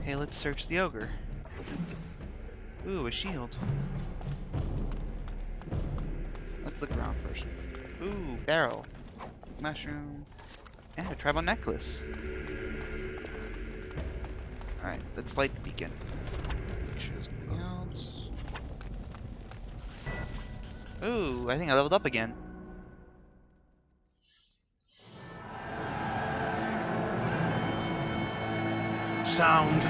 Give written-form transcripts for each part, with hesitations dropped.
Okay, let's search the ogre. Ooh, a shield. Let's look around first. Ooh, barrel. Mushroom. And a tribal necklace. Alright, let's light the beacon. Make sure there's nothing else. Ooh, I think I leveled up again. Sound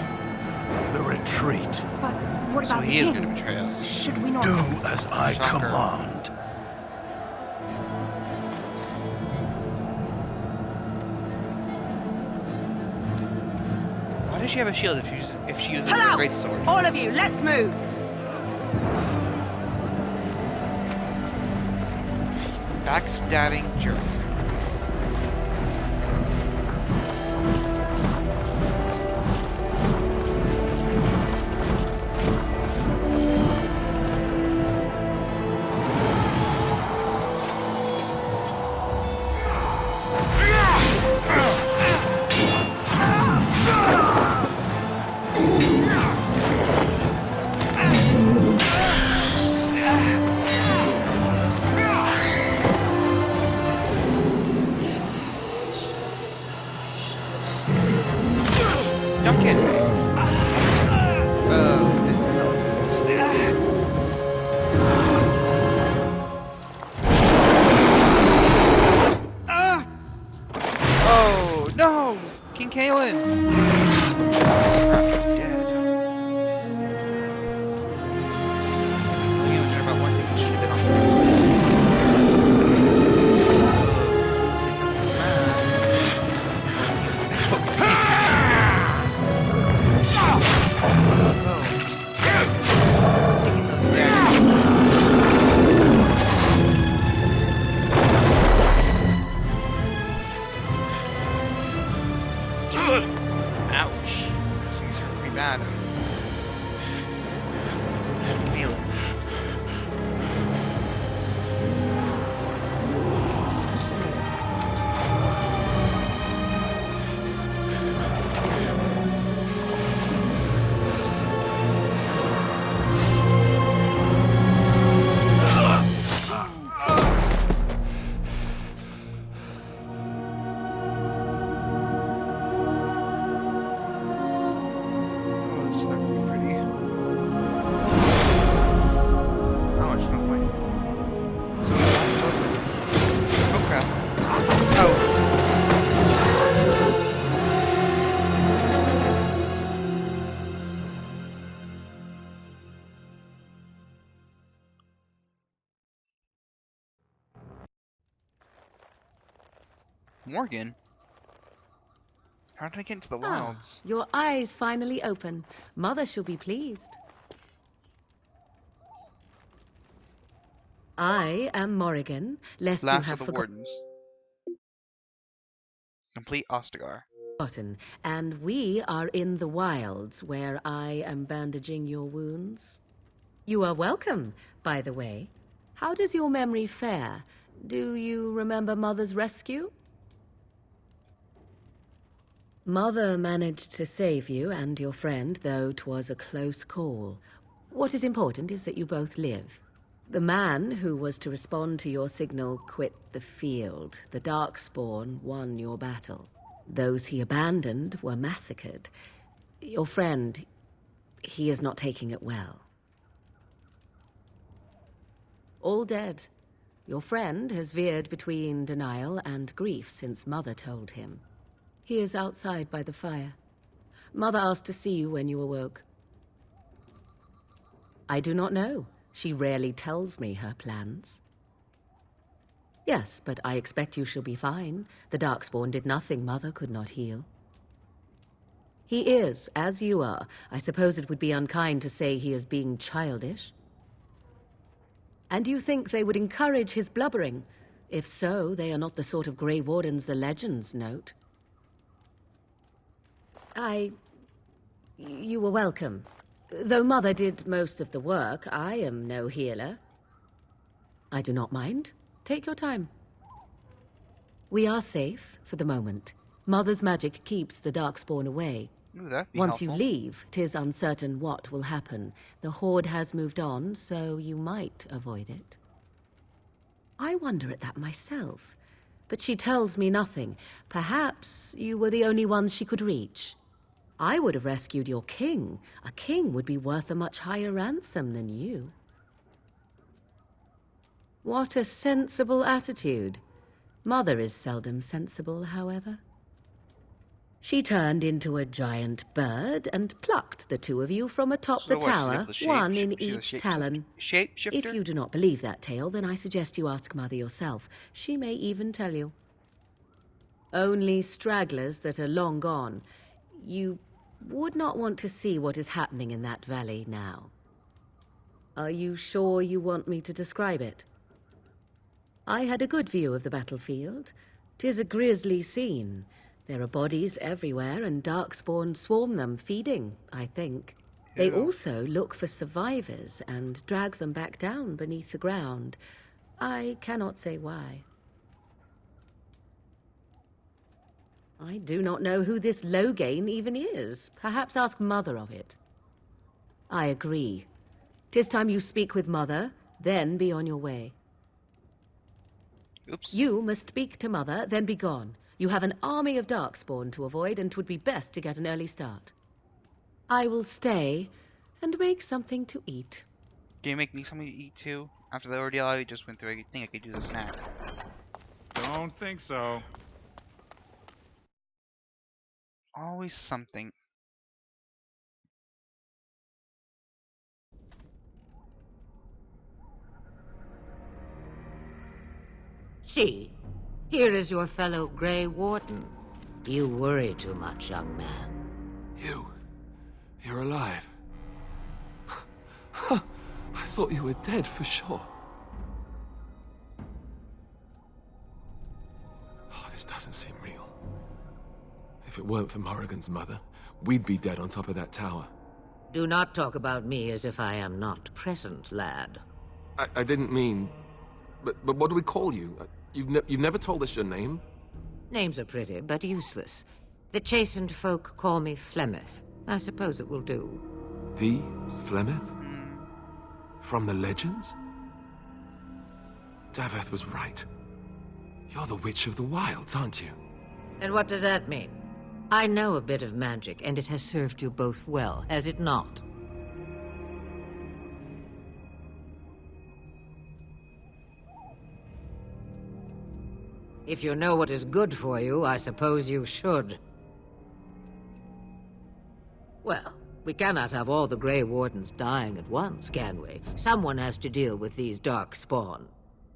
the retreat. But what about So the he is king? going to betray us. Should we not? Do as I Shocker. command. Why does she have a shield if she uses Pull a out! great sword? All of you, let's move! Backstabbing jerk. Don't kid me. Oh no! King Kalen! Crap, she's dead. We only care about one thing, we should have been on Ouch. These are pretty bad. Kalen. Oh, this is not really pretty. Oh, it's not white. Oh crap. Oh. Morgan? How did I get into the wilds? Your eyes finally open. Mother shall be pleased. I am Morrigan, lest you Last have of the Wardens. Complete Ostagar. forgotten, and we are in the wilds where I am bandaging your wounds. You are welcome, by the way. How does your memory fare? Do you remember Mother's rescue? Mother managed to save you and your friend, though 'twas a close call. What is important is that you both live. The man who was to respond to your signal quit the field. The Darkspawn won your battle. Those he abandoned were massacred. Your friend, he is not taking it well. All dead. Your friend has veered between denial and grief since Mother told him. He is outside by the fire. Mother asked to see you when you awoke. I do not know. She rarely tells me her plans. Yes, but I expect you shall be fine. The Darkspawn did nothing Mother could not heal. He is, as you are. I suppose it would be unkind to say he is being childish. And you think they would encourage his blubbering? If so, they are not the sort of Grey Wardens the legends note. You were welcome. Though Mother did most of the work, I am no healer. I do not mind. Take your time. We are safe for the moment. Mother's magic keeps the Darkspawn away. Ooh, that'd be Once you helpful. leave, 'tis uncertain what will happen. The Horde has moved on, so you might avoid it. I wonder at that myself, but she tells me nothing. Perhaps you were the only ones she could reach. I would have rescued your king. A king would be worth a much higher ransom than you. What a sensible attitude. Mother is seldom sensible, however. She turned into a giant bird and plucked the two of you from atop So the what, she's tower, able to shape- one in she's a each talon. Shapeshifter? If you do not believe that tale, then I suggest you ask Mother yourself. She may even tell you. Only stragglers that are long gone. You would not want to see what is happening in that valley now. Are you sure you want me to describe it? I had a good view of the battlefield. 'Tis a grisly scene. There are bodies everywhere, and darkspawn swarm them, feeding, I think. They Ew. also look for survivors and drag them back down beneath the ground. I cannot say why. I do not know who this Loghain even is. Perhaps ask Mother of it. I agree. 'Tis time you speak with Mother, then be on your way. Oops. You must speak to Mother, then be gone. You have an army of darkspawn to avoid, and 'twould be best to get an early start. I will stay and make something to eat. Can you make me something to eat too? After the ordeal I just went through, I think I could use a snack. Don't think so. Always something. See, here is your fellow Grey Warden. You worry too much, young man. You're alive. I thought you were dead for sure. Oh, this doesn't seem real. If it weren't for Morrigan's mother, we'd be dead on top of that tower. Do not talk about me as if I am not present, lad. I didn't mean... But what do we call you? You've never told us your name? Names are pretty, but useless. The chastened folk call me Flemeth. I suppose it will do. The Flemeth? From the legends? Daveth was right. You're the Witch of the Wilds, aren't you? And what does that mean? I know a bit of magic, and it has served you both well, has it not? If you know what is good for you, I suppose you should. Well, we cannot have all the Grey Wardens dying at once, can we? Someone has to deal with these dark spawn.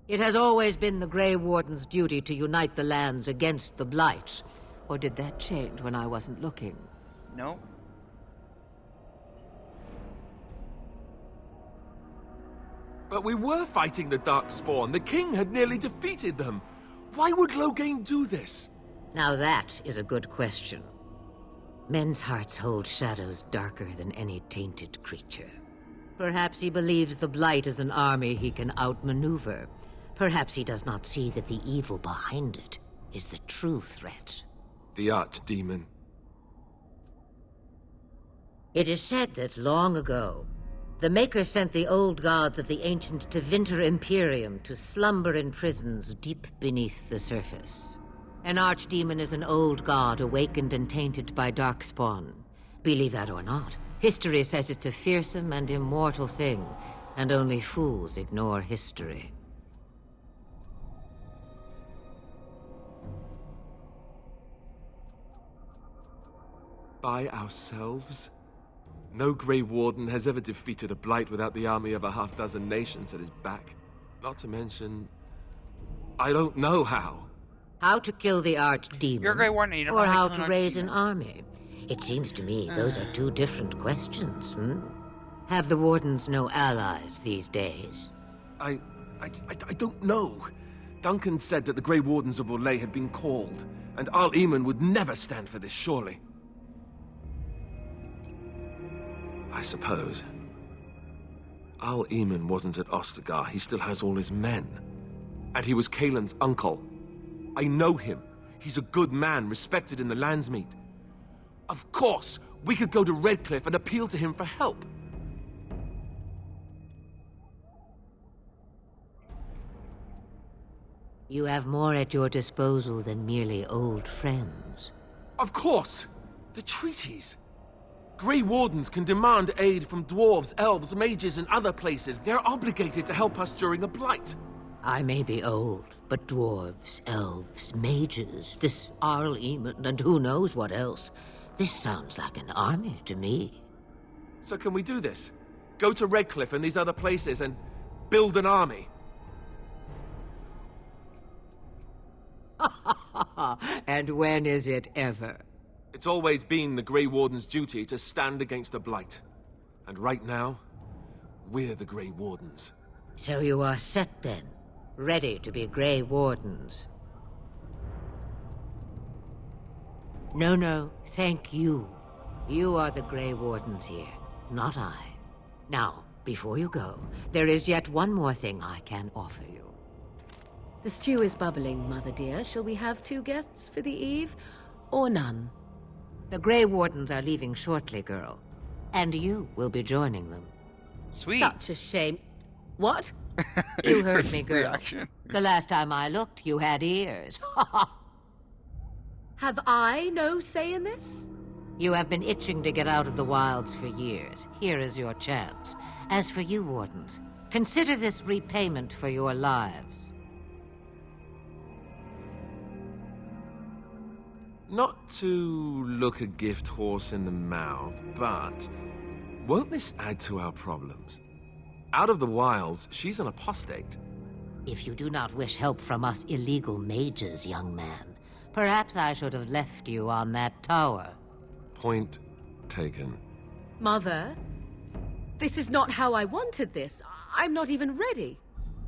It has always been the Grey Warden's duty to unite the lands against the Blight. Or did that change when I wasn't looking? No. But we were fighting the Darkspawn. The king had nearly defeated them. Why would Loghain do this? Now that is a good question. Men's hearts hold shadows darker than any tainted creature. Perhaps he believes the Blight is an army he can outmaneuver. Perhaps he does not see that the evil behind it is the true threat. The Archdemon. It is said that long ago, the Maker sent the old gods of the ancient Tevinter Imperium to slumber in prisons deep beneath the surface. An archdemon is an old god awakened and tainted by darkspawn. Believe that or not, history says it's a fearsome and immortal thing, and only fools ignore history. By ourselves? No Grey Warden has ever defeated a Blight without the army of a half-dozen nations at his back. Not to mention... I don't know how. How to kill the You're a archdemon, Grey Warden, you don't or know how kill to an raise an Archdemon. army. It seems to me those are two different questions, Have the Wardens no allies these days? I don't know. Duncan said that the Grey Wardens of Orlais had been called, and Al Eamon would never stand for this, surely. I suppose. Al Eamon wasn't at Ostagar. He still has all his men. And he was Kaelin's uncle. I know him. He's a good man, respected in the Landsmeet. Of course! We could go to Redcliffe and appeal to him for help. You have more at your disposal than merely old friends. Of course! The treaties! Grey Wardens can demand aid from dwarves, elves, mages, and other places. They're obligated to help us during a blight. I may be old, but dwarves, elves, mages, this Arl Eamon, and who knows what else. This sounds like an army to me. So can we do this? Go to Redcliffe and these other places and build an army? And when is it ever? It's always been the Grey Warden's duty to stand against the blight. And right now, we're the Grey Wardens. So you are set then, ready to be Grey Wardens. No, thank you. You are the Grey Wardens here, not I. Now, before you go, there is yet one more thing I can offer you. The stew is bubbling, Mother dear. Shall we have 2 guests for the eve, or none? The Grey Wardens are leaving shortly, girl. And you will be joining them. Sweet. Such a shame. What? You heard me, First girl. reaction. The last time I looked, you had ears. Have I no say in this? You have been itching to get out of the wilds for years. Here is your chance. As for you, Wardens, consider this repayment for your lives. Not to look a gift horse in the mouth, but won't this add to our problems? Out of the wilds, she's an apostate. If you do not wish help from us illegal mages, young man, perhaps I should have left you on that tower. Point taken. Mother, this is not how I wanted this. I'm not even ready.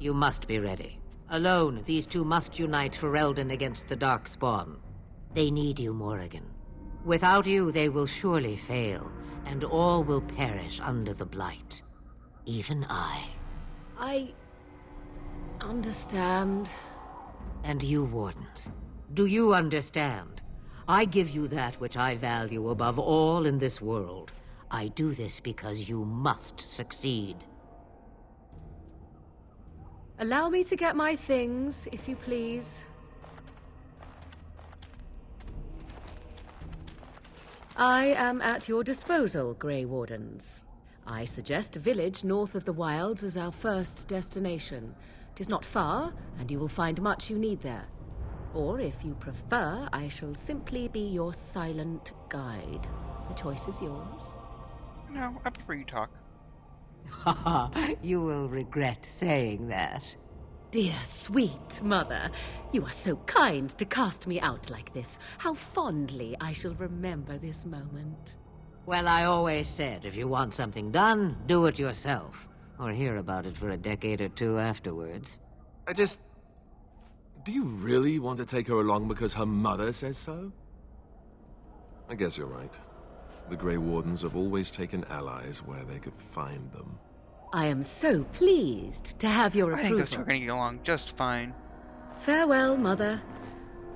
You must be ready. Alone, these two must unite for Eldon against the Darkspawn. They need you, Morrigan. Without you, they will surely fail, and all will perish under the Blight. Even I. I understand. And you, Wardens. Do you understand? I give you that which I value above all in this world. I do this because you must succeed. Allow me to get my things, if you please. I am at your disposal, Grey Wardens. I suggest a village north of the wilds as our first destination. It is not far, and you will find much you need there. Or, if you prefer, I shall simply be your silent guide. The choice is yours. No, I prefer you talk. You will regret saying that. Dear, sweet mother, you are so kind to cast me out like this. How fondly I shall remember this moment. Well, I always said, if you want something done, do it yourself. Or hear about it for a decade or two afterwards. Do you really want to take her along because her mother says so? I guess you're right. The Grey Wardens have always taken allies where they could find them. I am so pleased to have your I think those approval. two are gonna get along just fine. Farewell, mother.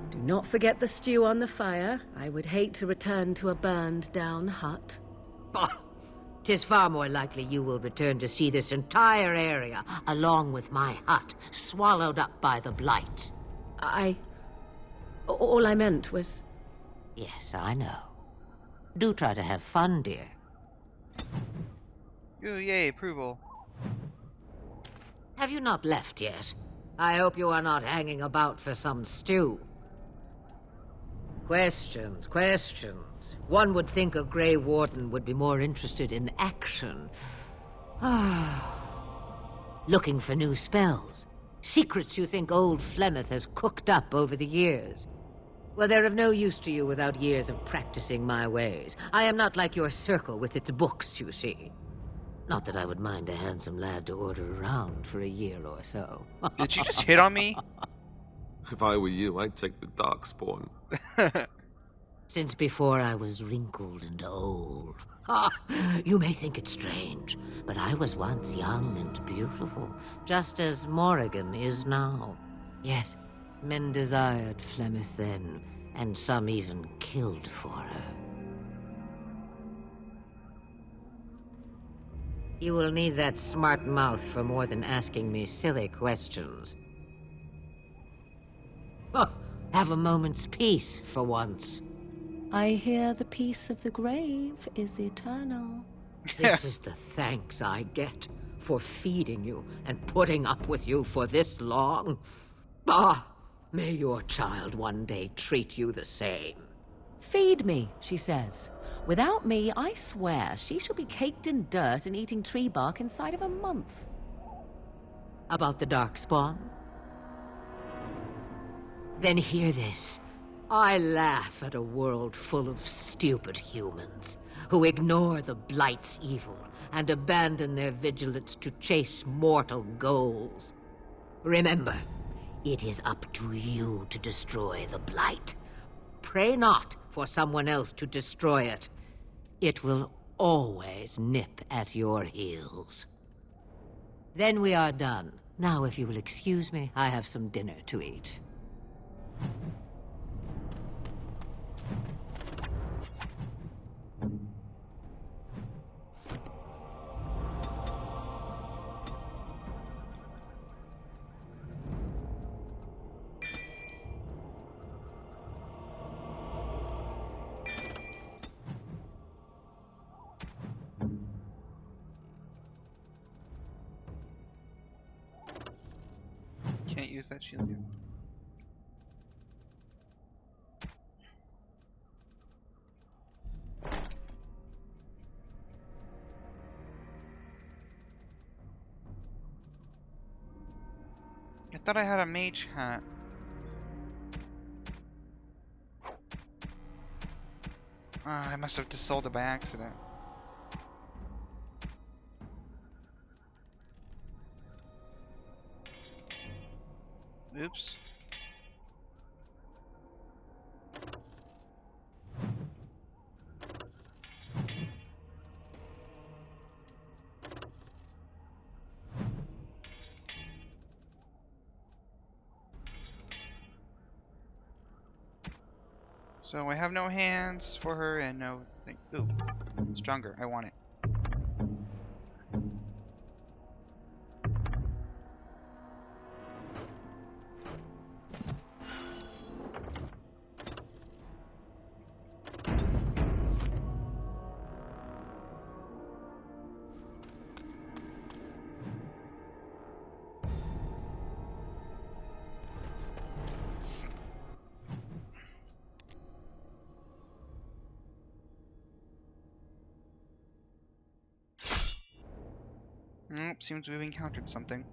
Do not forget the stew on the fire. I would hate to return to a burned-down hut. Bah! 'Tis far more likely you will return to see this entire area, along with my hut, swallowed up by the Blight. All I meant was... Yes, I know. Do try to have fun, dear. Ooh, yay, approval. Have you not left yet? I hope you are not hanging about for some stew. Questions. One would think a Grey Warden would be more interested in action. Looking for new spells. Secrets you think old Flemeth has cooked up over the years. Well, they're of no use to you without years of practicing my ways. I am not like your circle with its books, you see. Not that I would mind a handsome lad to order around for a year or so. Did you just hit on me? If I were you, I'd take the Darkspawn. Since before I was wrinkled and old. You may think it strange, but I was once young and beautiful, just as Morrigan is now. Yes, men desired Flemeth then, and some even killed for her. You will need that smart mouth for more than asking me silly questions. Oh, have a moment's peace for once. I hear the peace of the grave is eternal. This is the thanks I get for feeding you and putting up with you for this long. Ah, may your child one day treat you the same. Feed me, she says. Without me, I swear she shall be caked in dirt and eating tree bark inside of a month. About the Darkspawn? Then hear this. I laugh at a world full of stupid humans who ignore the Blight's evil and abandon their vigilance to chase mortal goals. Remember, it is up to you to destroy the Blight. Pray not for someone else to destroy it. It will always nip at your heels. Then we are done. Now, if you will excuse me, I have some dinner to eat. Can't use that shield yet. I thought I had a mage hat. I must have just sold it by accident. Oops. So I have no hands for her and no thing. Ooh, stronger. I want it. Nope, seems we've encountered something.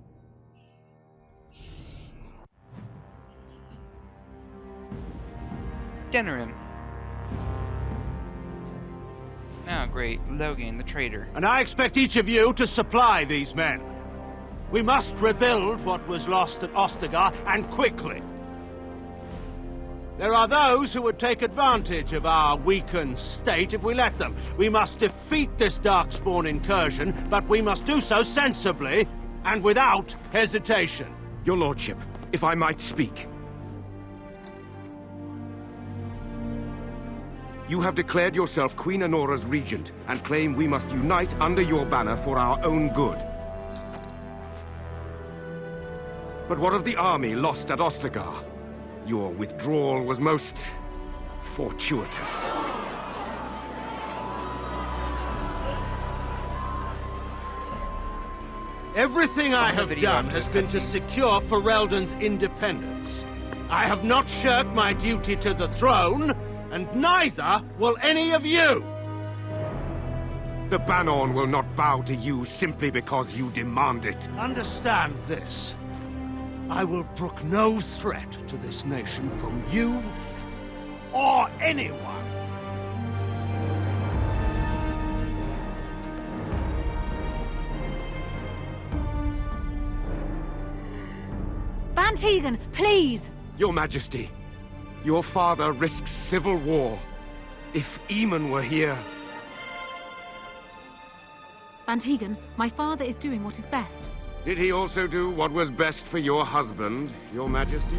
Generin. Oh, great. Logan, the traitor. And I expect each of you to supply these men. We must rebuild what was lost at Ostagar, and quickly. There are those who would take advantage of our weakened state if we let them. We must defeat this Darkspawn incursion, but we must do so sensibly and without hesitation. Your Lordship, if I might speak. You have declared yourself Queen Honora's regent and claim we must unite under your banner for our own good. But what of the army lost at Ostagar? Your withdrawal was most fortuitous. Everything I have video done of has this been to cutscene. secure Ferelden's independence. I have not shirked my duty to the throne, and neither will any of you! The Banon will not bow to you simply because you demand it. Understand this. I will brook no threat to this nation from you or anyone. Van Tegan, please! Your Majesty, your father risks civil war. If Eamon were here... Van Tegan, my father is doing what is best. Did he also do what was best for your husband, Your Majesty?